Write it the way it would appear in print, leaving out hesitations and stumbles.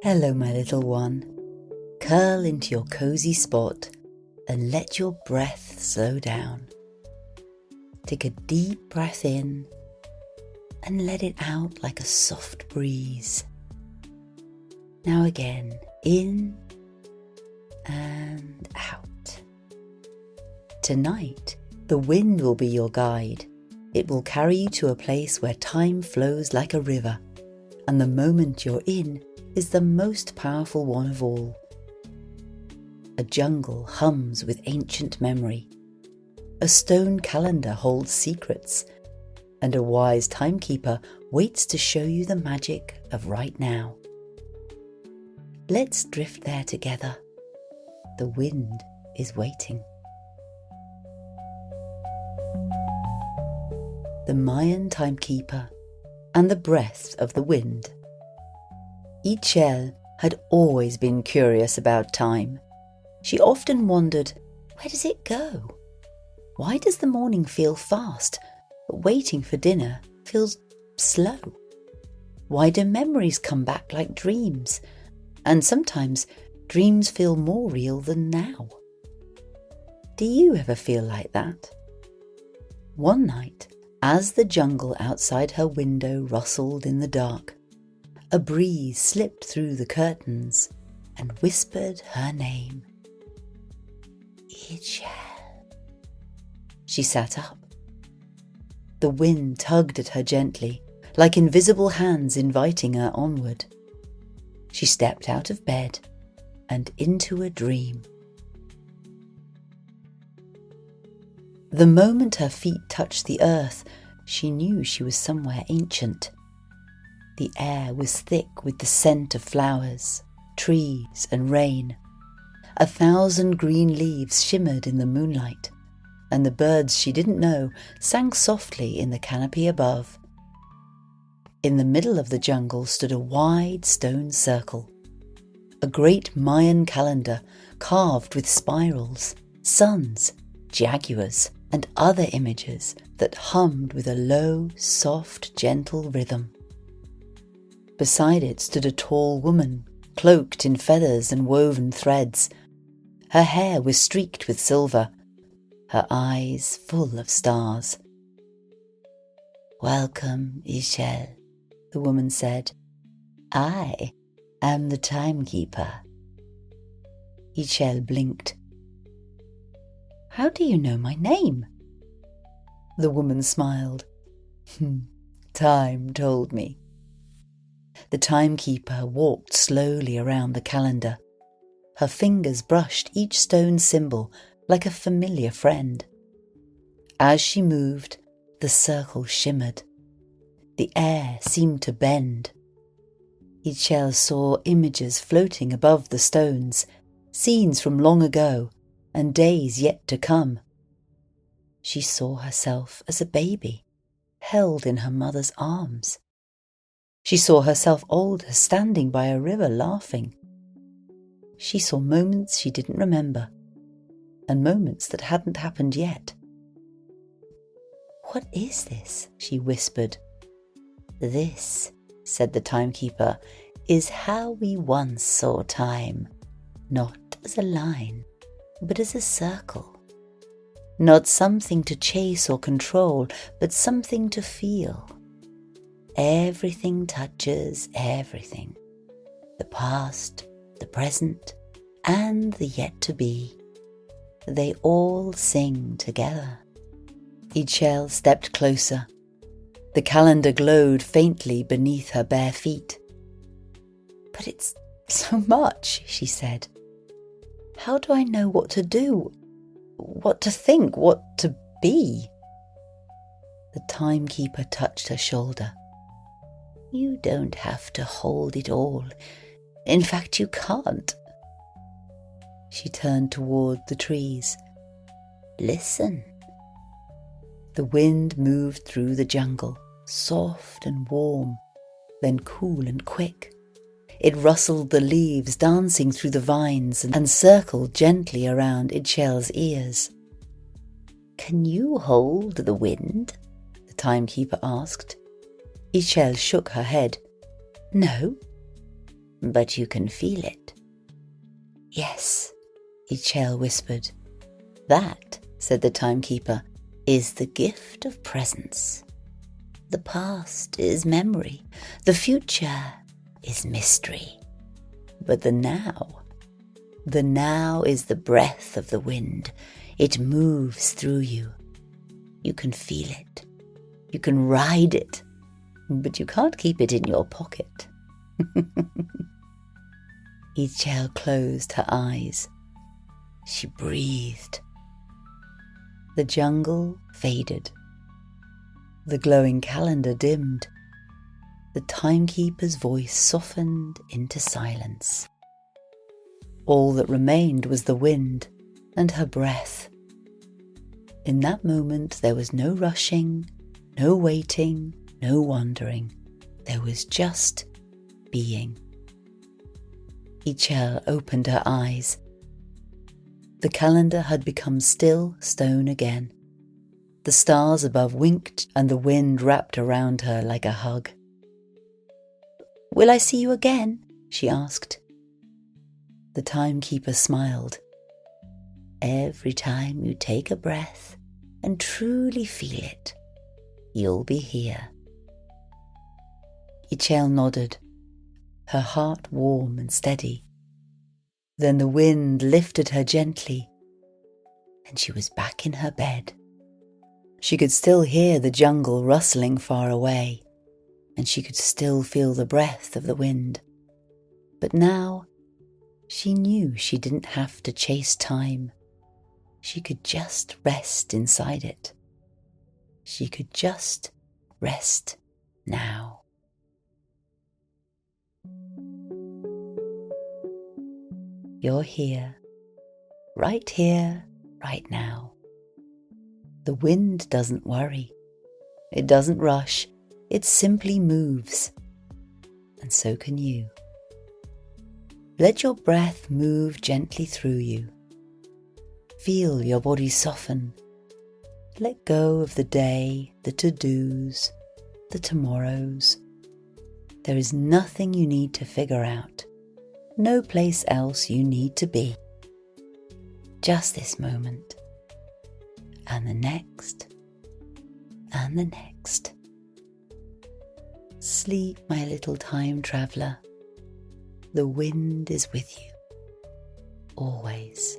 Hello, my little one. Curl into your cozy spot and let your breath slow down. Take a deep breath in and let it out like a soft breeze. Now again, in and out. Tonight, the wind will be your guide. It will carry you to a place where time flows like a river, and the moment you're in is the most powerful one of all. A jungle hums with ancient memory. A stone calendar holds secrets, and a wise timekeeper waits to show you the magic of right now. Let's drift there together. The wind is waiting. The Mayan Timekeeper and the breath of the wind. Ixchel had always been curious about time. She often wondered, where does it go? Why does the morning feel fast, but waiting for dinner feels slow? Why do memories come back like dreams? And sometimes dreams feel more real than now. Do you ever feel like that? One night, as the jungle outside her window rustled in the dark, a breeze slipped through the curtains and whispered her name. Ixchel. She sat up. The wind tugged at her gently, like invisible hands inviting her onward. She stepped out of bed and into a dream. The moment her feet touched the earth, she knew she was somewhere ancient. The air was thick with the scent of flowers, trees, and rain. 1,000 green leaves shimmered in the moonlight, and the birds she didn't know sang softly in the canopy above. In the middle of the jungle stood a wide stone circle, a great Mayan calendar carved with spirals, suns, jaguars, and other images that hummed with a low, soft, gentle rhythm. Beside it stood a tall woman, cloaked in feathers and woven threads. Her hair was streaked with silver, her eyes full of stars. "Welcome, Ixchel," the woman said. "I am the timekeeper." Ixchel blinked. "How do you know my name?" The woman smiled. "Time told me." The timekeeper walked slowly around the calendar. Her fingers brushed each stone symbol like a familiar friend. As she moved, the circle shimmered. The air seemed to bend. Ixchel saw images floating above the stones, scenes from long ago and days yet to come. She saw herself as a baby, held in her mother's arms. She saw herself older, standing by a river laughing. She saw moments she didn't remember, and moments that hadn't happened yet. "What is this?" she whispered. "This," said the timekeeper, "is how we once saw time, not as a line, but as a circle. Not something to chase or control, but something to feel. Everything touches everything. The past, the present, and the yet to be. They all sing together." Ixchel stepped closer. The calendar glowed faintly beneath her bare feet. "But it's so much," she said. "How do I know what to do? What to think? What to be?" The timekeeper touched her shoulder. "You don't have to hold it all. In fact, you can't." She turned toward the trees. "Listen." The wind moved through the jungle, soft and warm, then cool and quick. It rustled the leaves, dancing through the vines, and circled gently around Ixchel's ears. "Can you hold the wind?" the timekeeper asked. Ixchel shook her head. "No." but you can feel it. Yes, Ixchel whispered. That, said the timekeeper, is the gift of presence. The past is memory, the future is mystery. But the now is the breath of the wind. It moves through you. You can feel it. You can ride it, but you can't keep it in your pocket. Ixchel closed her eyes. She breathed. The jungle faded. The glowing calendar dimmed. The timekeeper's voice softened into silence. All that remained was the wind and her breath. In that moment there was no rushing, no waiting, no wandering. There was just being. Ixchel opened her eyes. The calendar had become still stone again. The stars above winked and the wind wrapped around her like a hug. "Will I see you again?" she asked. The timekeeper smiled. "Every time you take a breath and truly feel it, you'll be here." Ixchel nodded, her heart warm and steady. Then the wind lifted her gently, and she was back in her bed. She could still hear the jungle rustling far away, and she could still feel the breath of the wind. But now she knew she didn't have to chase time. She could just rest inside it. She could just rest now. You're here, right now. The wind doesn't worry. It doesn't rush. It simply moves. And so can you. Let your breath move gently through you. Feel your body soften. Let go of the day, the to-dos, the tomorrows. There is nothing you need to figure out. No place else you need to be. Just this moment. And the next. And the next. Sleep, my little time traveler. The wind is with you. Always.